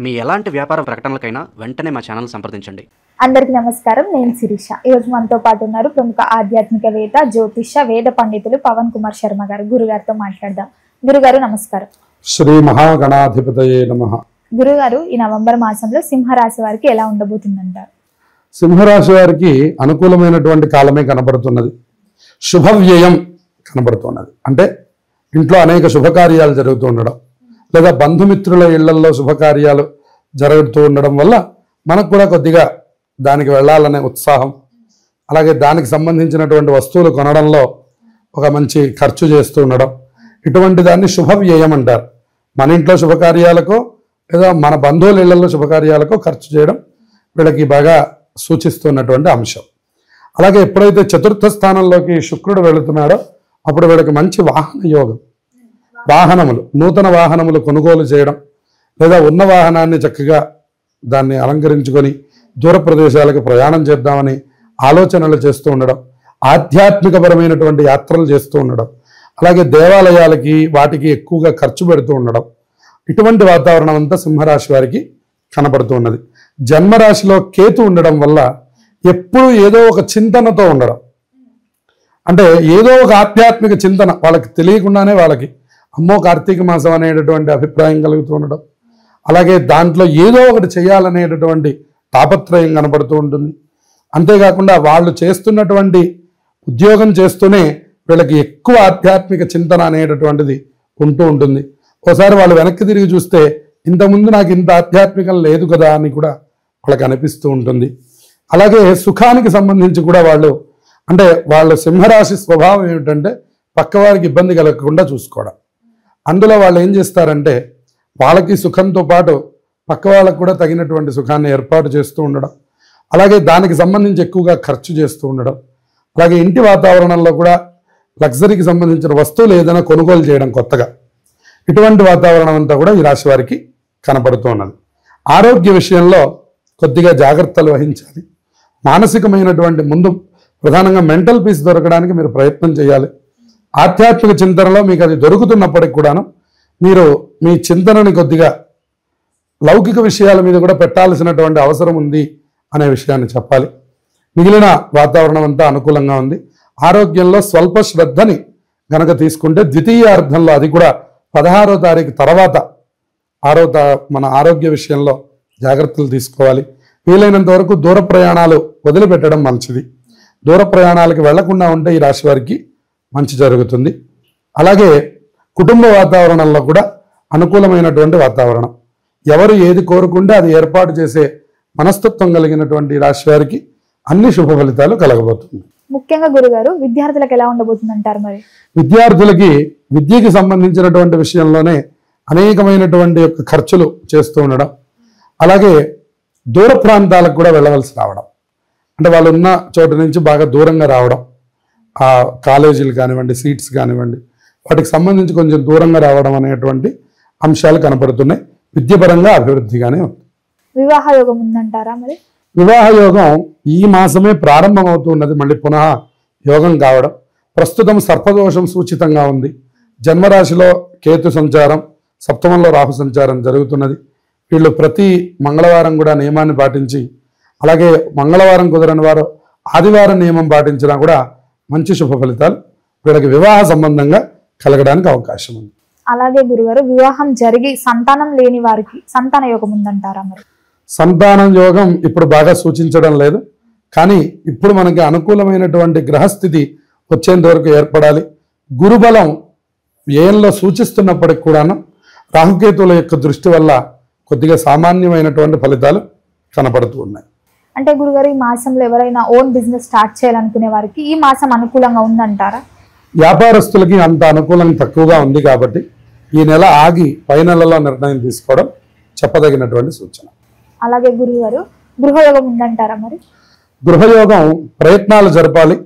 మీ ఎలాంటి వ్యాపార ప్రకటనలకైనా వెంటనే మా ఛానల్ సంప్రదించండి. అందరికీ నమస్కారం. నేను శిరీష. ఈరోజు మనతో పాటు ఉన్నారు ప్రముఖ ఆధ్యాత్మికవేత్త, జ్యోతిష, వేద పండితులు పవన్ కుమార్ శర్మ గారు. గురుగారితో మాట్లాడదాం. గురుగారు నమస్కారం. శ్రీ మహాగణాధిపతయే నమః. గురుగారు, ఈ నవంబర్ మాసంలో సింహరాశి వారికి ఎలా ఉండబోతుందంటారు? సింహరాశి వారికి అనుకూలమైనటువంటి కాలమే కనబడుతున్నది. శుభవ్యయం కనబడుతున్నది. అంటే ఇంట్లో అనేక శుభకార్యాలు జరుగుతూ ఉండడం, లేదా బంధుమిత్రుల ఇళ్లల్లో శుభకార్యాలు జరుగుతూ ఉండడం వల్ల మనకు కూడా కొద్దిగా దానికి వెళ్ళాలనే ఉత్సాహం, అలాగే దానికి సంబంధించినటువంటి వస్తువులు కొనడంలో ఒక మంచి ఖర్చు చేస్తూ ఉండడం, ఇటువంటి దాన్ని శుభవ్యయం అంటారు. మన ఇంట్లో శుభకార్యాలకు లేదా మన బంధువుల ఇళ్లలో శుభకార్యాలకు ఖర్చు చేయడం వీళ్ళకి బాగా సూచిస్తున్నటువంటి అంశం. అలాగే ఎప్పుడైతే చతుర్థ స్థానంలోకి శుక్రుడు వెళుతున్నాడో అప్పుడు వీళ్ళకి మంచి వాహన యోగం, వాహనములు, నూతన వాహనములు కొనుగోలు చేయడం, లేదా ఉన్న వాహనాన్ని చక్కగా దాన్ని అలంకరించుకొని దూర ప్రదేశాలకు ప్రయాణం చేద్దామని ఆలోచనలు చేస్తూ ఉండడం, ఆధ్యాత్మికపరమైనటువంటి యాత్రలు చేస్తూ ఉండడం, అలాగే దేవాలయాలకి వాటికి ఎక్కువగా ఖర్చు పెడుతూ ఉండడం, ఇటువంటి వాతావరణం అంతా సింహరాశి వారికి కనపడుతూ ఉన్నది. జన్మరాశిలో కేతు ఉండడం వల్ల ఎప్పుడూ ఏదో ఒక చింతనతో ఉండడం, అంటే ఏదో ఒక ఆధ్యాత్మిక చింతన వాళ్ళకి తెలియకుండానే వాళ్ళకి అమ్మో కార్తీక మాసం అనేటటువంటి అభిప్రాయం కలుగుతూ ఉండడం, అలాగే దాంట్లో ఏదో ఒకటి చేయాలనేటటువంటి తాపత్రయం కనపడుతూ ఉంటుంది. అంతేకాకుండా వాళ్ళు చేస్తున్నటువంటి ఉద్యోగం చేస్తూనే వీళ్ళకి ఎక్కువ ఆధ్యాత్మిక చింతన అనేటటువంటిది ఉంటూ ఉంటుంది. ఒకసారి వాళ్ళు వెనక్కి తిరిగి చూస్తే ఇంతకుముందు నాకు ఇంత ఆధ్యాత్మికం లేదు కదా అని కూడా వాళ్ళకి అనిపిస్తూ ఉంటుంది. అలాగే సుఖానికి సంబంధించి కూడా వాళ్ళు, అంటే వాళ్ళ సింహరాశి స్వభావం ఏమిటంటే పక్కవారికి ఇబ్బంది కలగకుండా చూసుకోవడం. అందులో వాళ్ళు ఏం చేస్తారంటే వాళ్ళకి సుఖంతో పాటు పక్క వాళ్ళకు కూడా తగినటువంటి సుఖాన్ని ఏర్పాటు చేస్తూ ఉండడం, అలాగే దానికి సంబంధించి ఎక్కువగా ఖర్చు చేస్తూ ఉండడం, అలాగే ఇంటి వాతావరణంలో కూడా లగ్జరీకి సంబంధించిన వస్తువులు ఏదైనా కొనుగోలు చేయడం కొత్తగా, ఇటువంటి వాతావరణం అంతా కూడా ఈ రాశి వారికి కనపడుతూ ఉన్నది. ఆరోగ్య విషయంలో కొద్దిగా జాగ్రత్తలు వహించాలి. మానసికమైనటువంటి ముందు ప్రధానంగా మెంటల్ పీస్ దొరకడానికి మీరు ప్రయత్నం చేయాలి. ఆధ్యాత్మిక చింతనలో మీకు అది దొరుకుతున్నప్పటికి కూడాను మీరు మీ చింతనని కొద్దిగా లౌకిక విషయాల మీద కూడా పెట్టాల్సినటువంటి అవసరం ఉంది అనే విషయాన్ని చెప్పాలి. మిగిలిన వాతావరణం అంతా అనుకూలంగా ఉంది. ఆరోగ్యంలో స్వల్ప శ్రద్ధని గనక తీసుకుంటే ద్వితీయార్థంలో, అది కూడా 16వ తారీఖు తర్వాత మన ఆరోగ్య విషయంలో జాగ్రత్తలు తీసుకోవాలి. వీలైనంత వరకు దూర ప్రయాణాలు వదిలిపెట్టడం మంచిది. దూర ప్రయాణాలకు వెళ్లకుండా ఉంటే ఈ రాశి వారికి మంచి జరుగుతుంది. అలాగే కుటుంబ వాతావరణంలో కూడా అనుకూలమైనటువంటి వాతావరణం, ఎవరు ఏది కోరుకుంటే అది ఏర్పాటు చేసే మనస్తత్వం కలిగినటువంటి రాశి వారికి అన్ని శుభ ఫలితాలు కలగబోతుంది. ముఖ్యంగా గురుగారు, విద్యార్థులకు ఎలా ఉండబోతుంది అంటారు? మరి విద్యార్థులకి విద్యకి సంబంధించినటువంటి విషయంలోనే అనేకమైనటువంటి ఖర్చులు చేస్తూ ఉండడం, అలాగే దూర ప్రాంతాలకు కూడా వెళ్ళవలసి రావడం, అంటే వాళ్ళు ఉన్న చోటు నుంచి బాగా దూరంగా రావడం, ఆ కాలేజీలు కానివ్వండి, సీట్స్ కానివ్వండి, వాటికి సంబంధించి కొంచెం దూరంగా రావడం అనేటువంటి అంశాలు కనపడుతున్నాయి. విద్యపరంగా అభివృద్ధిగానే ఉంది. వివాహ యోగం ఉందంటారా? మరి వివాహ యోగం ఈ మాసమే ప్రారంభమవుతున్నది. మళ్ళీ పునః యోగం కావడం, ప్రస్తుతం సర్పదోషం సూచితంగా ఉంది. జన్మరాశిలో కేతు సంచారం, సప్తమంలో రాహు సంచారం జరుగుతున్నది. వీళ్ళు ప్రతి మంగళవారం కూడా నియమాన్ని పాటించి, అలాగే మంగళవారం కుదరని వారు ఆదివారం నియమం పాటించినా కూడా మంచి శుభ ఫలితాలు వీళ్ళకి వివాహ సంబంధంగా కలగడానికి అవకాశం ఉంది. అలాగే గురుగారు, వివాహం జరిగి సంతానం లేని వారికి సంతాన యోగం ఉందంటారా? మరి సంతానం యోగం ఇప్పుడు బాగా సూచించడం లేదు, కానీ ఇప్పుడు మనకి అనుకూలమైనటువంటి గ్రహస్థితి వచ్చేంత వరకు ఏర్పడాలి. గురుబలం వ్యయంలో సూచిస్తున్నప్పటికి కూడాను రాహుకేతువుల యొక్క దృష్టి వల్ల కొద్దిగా సామాన్యమైనటువంటి ఫలితాలు కనపడుతూ ఉన్నాయి. అంటే గురుగారు, ఈ మాసంలో ఎవరైనా ఓన్ బిజినెస్ స్టార్ట్ చేయాలనుకునే వారికి ఈ మాసం అనుకూలంగా ఉందంటారా? వ్యాపారస్తులకి అంత అనుకూలం తక్కువగా ఉంది కాబట్టి ఈ నెల ఆగి పై నెలలో నిర్ణయం తీసుకోవడం చెప్పదగినటువంటి సూచన. అలాగే గురుగారు, గృహయోగం ఉందంటారా? మరి గృహయోగం ప్రయత్నాలు జరపాలి.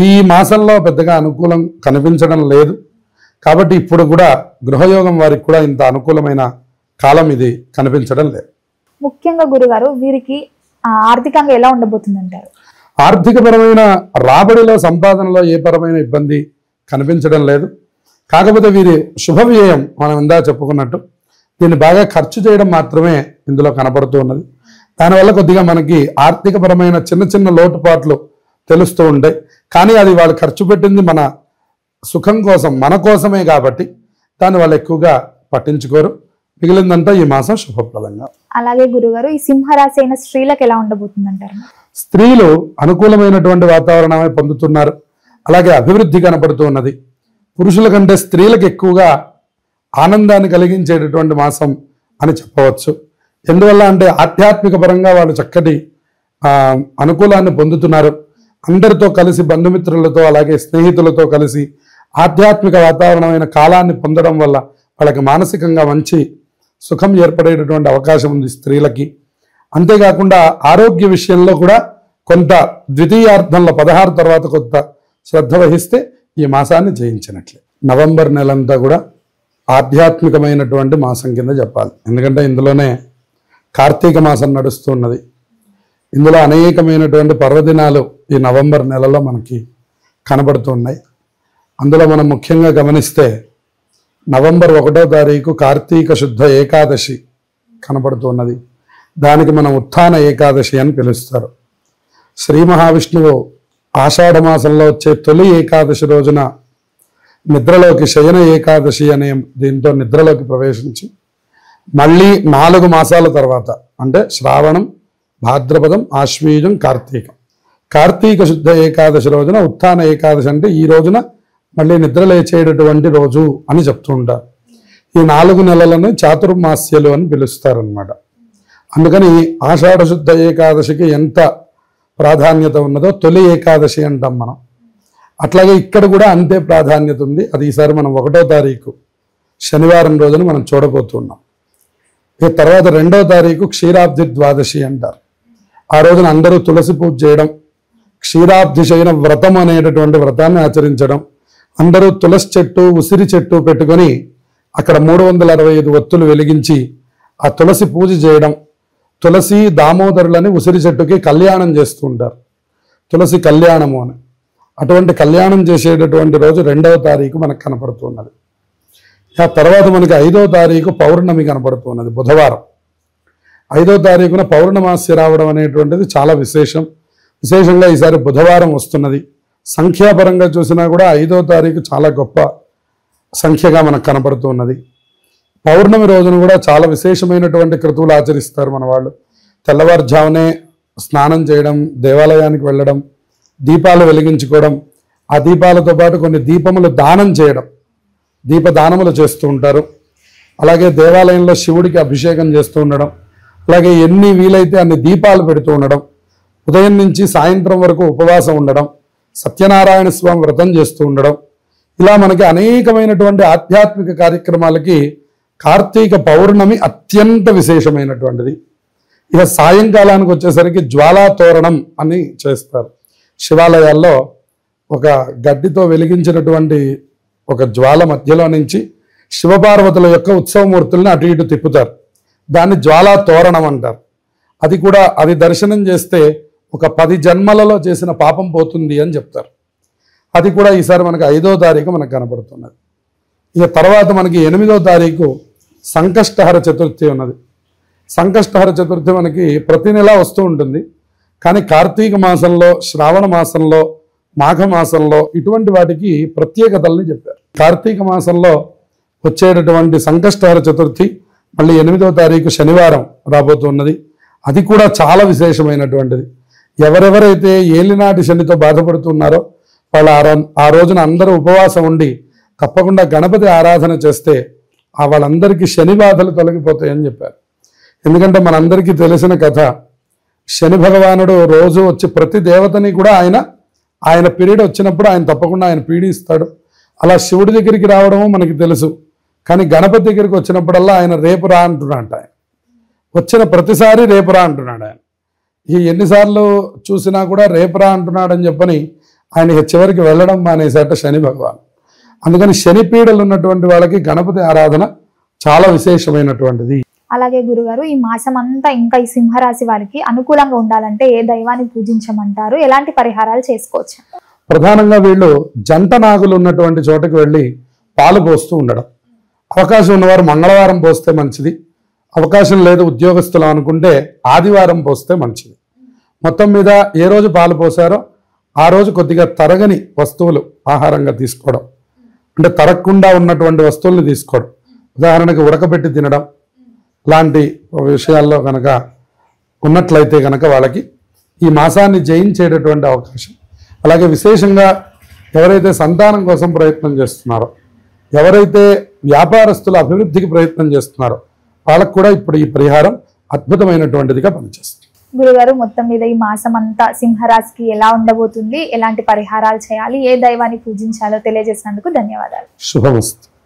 ఈ మాసంలో పెద్దగా అనుకూలం కనిపించడం లేదు కాబట్టి ఇప్పుడు కూడా గృహయోగం వారికి కూడా ఇంత అనుకూలమైన కాలం ఇది కనిపించడం లేదు. ముఖ్యంగా గురుగారు, వీరికి ఆర్థికంగా ఎలా ఉండబోతుందంటారు? ఆర్థికపరమైన రాబడిలో, సంపాదనలో ఏ పరమైన ఇబ్బంది కనిపించడం లేదు. కాకపోతే వీరి శుభవ్యయం మనం ఇందా చెప్పుకున్నట్టు దీన్ని బాగా ఖర్చు చేయడం మాత్రమే ఇందులో కనపడుతూ ఉన్నది. దానివల్ల కొద్దిగా మనకి ఆర్థికపరమైన చిన్న చిన్న లోటుపాట్లు తెలుస్తూ ఉంటాయి. కానీ అది వాళ్ళు ఖర్చు పెట్టింది మన సుఖం కోసం, మన కోసమే కాబట్టి దాన్ని వాళ్ళు ఎక్కువగా పట్టించుకోరు. మిగిలిందంతా ఈ మాసం శుభప్రదంగా. అలాగే గురుగారు, ఈ సింహరాశి అయిన స్త్రీలకు ఎలా ఉండబోతుంది అంటారు? స్త్రీలు అనుకూలమైనటువంటి వాతావరణమే పొందుతున్నారు. అలాగే అభివృద్ధి కనపడుతూ ఉన్నది. పురుషుల కంటే స్త్రీలకు ఎక్కువగా ఆనందాన్ని కలిగించేటటువంటి మాసం అని చెప్పవచ్చు. ఎందువల్ల అంటే ఆధ్యాత్మిక పరంగా వాళ్ళు చక్కటి అనుకూలాన్ని పొందుతున్నారు. అందరితో కలిసి, బంధుమిత్రులతో అలాగే స్నేహితులతో కలిసి ఆధ్యాత్మిక వాతావరణమైన కాలాన్ని పొందడం వల్ల వాళ్ళకి మానసికంగా మంచి సుఖం ఏర్పడేటటువంటి అవకాశం ఉంది స్త్రీలకి. అంతేకాకుండా ఆరోగ్య విషయంలో కూడా కొంత ద్వితీయార్థంలో 16 తర్వాత కొంత శ్రద్ధ వహిస్తే ఈ మాసాన్ని జయించినట్లే. నవంబర్ నెలంతా కూడా ఆధ్యాత్మికమైనటువంటి మాసం కింద చెప్పాలి. ఎందుకంటే ఇందులోనే కార్తీక మాసం నడుస్తున్నది. ఇందులో అనేకమైనటువంటి పర్వదినాలు ఈ నవంబర్ నెలలో మనకి కనబడుతున్నాయి. అందులో మనం ముఖ్యంగా గమనిస్తే నవంబర్ 1వ తారీఖు కార్తీక శుద్ధ ఏకాదశి కనబడుతున్నది. దానికి మనం ఉత్థాన ఏకాదశి అని పిలుస్తారు. శ్రీ మహావిష్ణువు ఆషాఢ మాసంలో వచ్చే తొలి ఏకాదశి రోజున నిద్రలోకి, శయన ఏకాదశి అనే దీంతో నిద్రలోకి ప్రవేశించి మళ్ళీ 4 మాసాల తర్వాత అంటే శ్రావణం, భాద్రపదం, ఆశ్వీజం, కార్తీక శుద్ధ ఏకాదశి రోజున ఉత్థాన ఏకాదశి అంటే ఈ రోజున మళ్ళీ నిద్ర లేచేటటువంటి రోజు అని చెప్తూ ఉంటారు. ఈ 4 నెలలను చాతుర్మాస్యలు అని పిలుస్తారనమాట. అందుకని ఆషాఢ శుద్ధ ఏకాదశికి ఎంత ప్రాధాన్యత ఉన్నదో తొలి ఏకాదశి అంటాం మనం. అట్లాగే ఇక్కడ కూడా అంతే ప్రాధాన్యత ఉంది. అది ఈసారి మనం 1వ తారీఖు శనివారం రోజున మనం చూడబోతున్నాం. ఈ తర్వాత 2వ తారీఖు క్షీరాబ్ది ద్వాదశి అంటారు. ఆ రోజున అందరూ తులసి పూజ చేయడం, క్షీరాబ్ది శయన వ్రతం అనేటటువంటి వ్రతాన్ని ఆచరించడం, అందరూ తులసి చెట్టు, ఉసిరి చెట్టు పెట్టుకొని అక్కడ 365 ఒత్తులు వెలిగించి ఆ తులసి పూజ చేయడం, తులసి దామోదరులని ఉసిరి చెట్టుకి కళ్యాణం చేస్తూ ఉంటారు. తులసి కళ్యాణము అని. అటువంటి కళ్యాణం చేసేటటువంటి రోజు 2వ తారీఖు మనకు కనపడుతున్నది. ఆ తర్వాత మనకి 5వ తారీఖు పౌర్ణమి కనపడుతున్నది, బుధవారం. 5వ తారీఖున పౌర్ణమాస్య రావడం అనేటువంటిది చాలా విశేషంగా ఈసారి బుధవారం వస్తున్నది. సంఖ్యాపరంగా చూసినా కూడా 5వ తారీఖు చాలా గొప్ప సంఖ్యగా మనకు కనపడుతున్నది. పౌర్ణమి రోజున కూడా చాలా విశేషమైనటువంటి క్రతువులు ఆచరిస్తారు మన వాళ్ళు. తెల్లవారుజామునే స్నానం చేయడం, దేవాలయానికి వెళ్ళడం, దీపాలు వెలిగించుకోవడం, ఆ దీపాలతో పాటు కొన్ని దీపములు దానం చేయడం, దీపదానములు చేస్తూ ఉంటారు. అలాగే దేవాలయంలో శివుడికి అభిషేకం చేస్తూ ఉండడం, అలాగే ఎన్ని వీలైతే అన్ని దీపాలు పెడుతూ ఉండడం, ఉదయం నుంచి సాయంత్రం వరకు ఉపవాసం ఉండడం, సత్యనారాయణ స్వామి వ్రతం చేస్తూ ఉండడం, ఇలా మనకి అనేకమైనటువంటి ఆధ్యాత్మిక కార్యక్రమాలకి కార్తీక పౌర్ణమి అత్యంత విశేషమైనటువంటిది. ఇక సాయంకాలానికి వచ్చేసరికి జ్వాలా తోరణం అని చేస్తారు. శివాలయాల్లో ఒక గడ్డితో వెలిగించినటువంటి ఒక జ్వాల మధ్యలో నుంచి శివపార్వతుల యొక్క ఉత్సవమూర్తుల్ని అటు ఇటు తిప్పుతారు. దాన్ని జ్వాలా తోరణం అంటారు. అది దర్శనం చేస్తే ఒక 10 జన్మలలో చేసిన పాపం పోతుంది అని చెప్తారు. అది కూడా ఈసారి మనకి 5వ తారీఖు మనకు కనపడుతున్నది. ఇక తర్వాత మనకి 8వ తారీఖు సంకష్టహర చతుర్థి ఉన్నది. సంకష్టహర చతుర్థి మనకి ప్రతి నెల వస్తూ ఉంటుంది. కానీ కార్తీక మాసంలో, శ్రావణ మాసంలో, మాఘమాసంలో ఇటువంటి వాటికి ప్రత్యేకతల్ని చెప్పారు. కార్తీక మాసంలో వచ్చేటటువంటి సంకష్టహర చతుర్థి మళ్ళీ 8వ తారీఖు శనివారం రాబోతున్నది. అది కూడా చాలా విశేషమైనటువంటిది. ఎవరెవరైతే ఏలినాటి శనితో బాధపడుతున్నారో వాళ్ళు ఆ రోజున అందరూ ఉపవాసం ఉండి తప్పకుండా గణపతి ఆరాధన చేస్తే వాళ్ళందరికీ శని బాధలు తొలగిపోతాయని చెప్పారు. ఎందుకంటే మనందరికీ తెలిసిన కథ, శని భగవానుడు రోజు వచ్చి ప్రతి దేవతని కూడా ఆయన పీరియడ్ వచ్చినప్పుడు ఆయన తప్పకుండా ఆయన పీడిస్తాడు. అలా శివుడి దగ్గరికి రావడము మనకి తెలుసు. కానీ గణపతి దగ్గరికి వచ్చినప్పుడల్లా ఆయన రేపు రా అంటున్నాడు. ఆయన వచ్చిన ప్రతిసారి రేపు రా అంటున్నాడు. ఆయన ఎన్నిసార్లు చూసినా కూడా రేపు రా అంటున్నాడని చెప్పని ఆయన చివరికి వెళ్ళడం మానేసేట శని భగవాన్. అందుకని శని పీడలు ఉన్నటువంటి వాళ్ళకి గణపతి ఆరాధన చాలా విశేషమైనటువంటిది. అలాగే గురుగారు, ఈ మాసం అంతా ఇంకా ఈ సింహరాశి వారికి అనుకూలంగా ఉండాలంటే ఏ దైవాన్ని పూజించమంటారు? ఎలాంటి పరిహారాలు చేసుకోవచ్చు? ప్రధానంగా వీళ్ళు జంట నాగులు ఉన్నటువంటి చోటకి వెళ్ళి పాలు పోస్తూ ఉండడం. అవకాశం ఉన్నవారు మంగళవారం పోస్తే మంచిది. అవకాశం లేదు ఉద్యోగస్తులు అనుకుంటే ఆదివారం పోస్తే మంచిది. మొత్తం మీద ఏ రోజు పాలు పోసారో ఆ రోజు కొద్దిగా తరగని వస్తువులు ఆహారంగా తీసుకోవడం, అంటే తరగకుండా ఉన్నటువంటి వస్తువుల్ని తీసుకోవడం, ఉదాహరణకి ఉడకబెట్టి తినడం లాంటి విషయాల్లో కనుక ఉన్నట్లయితే కనుక వాళ్ళకి ఈ మాసాన్ని జయించేటటువంటి అవకాశం. అలాగే విశేషంగా ఎవరైతే సంతానం కోసం ప్రయత్నం చేస్తున్నారో, ఎవరైతే వ్యాపారస్తుల అభివృద్ధికి ప్రయత్నం చేస్తున్నారో వాళ్ళకు కూడా ఇప్పుడు ఈ పరిహారం అద్భుతమైనటువంటిదిగా పనిచేస్తుంది. గురుగారు, మొత్తం మీద ఈ మాసం అంతా సింహరాశికి ఎలా ఉండబోతుంది, ఎలాంటి పరిహారాలు చేయాలి, ఏ దైవాన్ని పూజించాలో తెలియజేసినందుకు ధన్యవాదాలు. శుభమస్తు.